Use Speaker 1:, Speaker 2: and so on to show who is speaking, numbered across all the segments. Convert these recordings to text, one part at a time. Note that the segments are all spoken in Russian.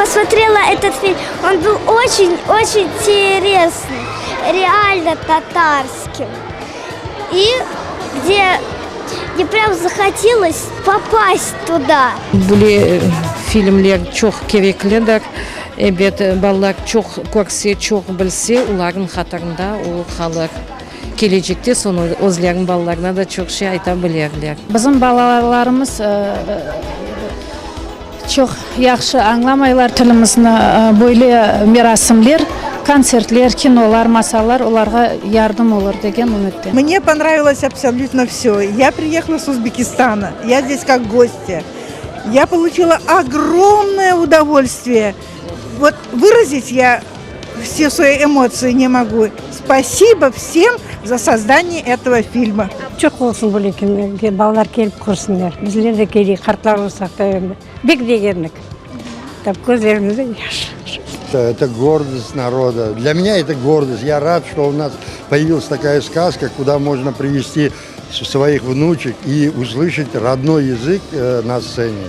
Speaker 1: посмотрела этот фильм. Он был очень-очень интересный, реально татарским. И где прям захотелось попасть туда.
Speaker 2: Были фильмлер çok kereklidir. Evet, ballar çok көрсе, çok bilse, uların hatırında o kalır. Gelecekte sonu özlerin ballarına da çok şey ayta bilirler.
Speaker 3: Bizim balalarımız çok yaxşı anlamaylar tilimizni, böyle merasimler, konsertler, kinolar, masallar ularga yardım olur деген үмітте.
Speaker 4: Мне понравилось абсолютно все. Я приехала с Узбекистана, я здесь как гостья. Я получила огромное удовольствие. Вот выразить я все свои эмоции не могу. Спасибо всем за создание этого фильма.
Speaker 5: Çok olsun bu lekin ballar kelip ko'rsinlar. Bizlar da kerak, qartlar bo'lsak da bek deganlik. Tab ko'zlarimizda yosh.
Speaker 6: Это гордость народа. Для меня это гордость. Я рад, что у нас появилась такая сказка, куда можно привести своих внучек и услышать родной язык на сцене,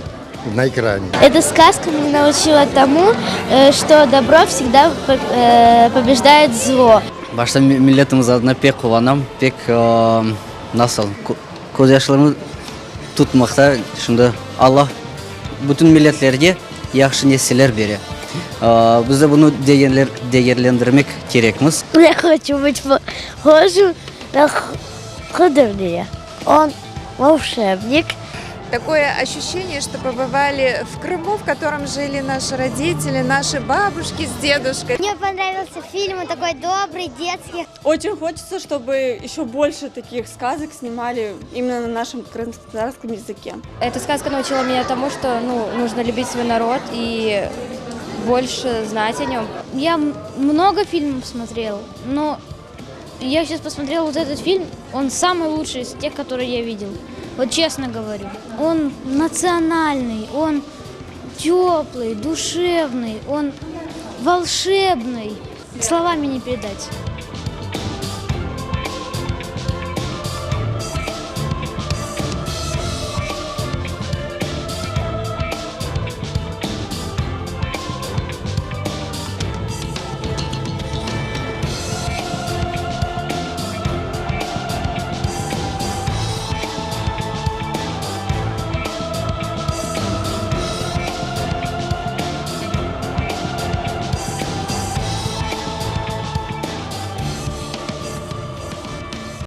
Speaker 6: на экране.
Speaker 1: Эта сказка меня научила тому, что добро всегда побеждает зло.
Speaker 7: Башта миллетimiz adına pek kovanam, pek nasıl koz yaşlarımı tutmakta. Şimdi Allah bütün milletlerge yaxşı nesiller beri. Biz de bunu değerlendirmek gerekmiz.
Speaker 1: Я хочу быть похожим на Худорния. Он волшебник.
Speaker 8: Такое ощущение, что побывали в Крыму, в котором жили наши родители, наши бабушки с дедушкой.
Speaker 1: Мне понравился фильм, он такой добрый, детский.
Speaker 9: Очень хочется, чтобы еще больше таких сказок снимали именно на нашем крымском языке.
Speaker 10: Эта сказка научила меня тому, что нужно любить свой народ и больше знать о нем. Я много фильмов смотрела, но я сейчас посмотрела вот этот фильм, он самый лучший из тех, которые я видел. Вот честно говорю. Он национальный, он теплый, душевный, он волшебный. Словами не передать.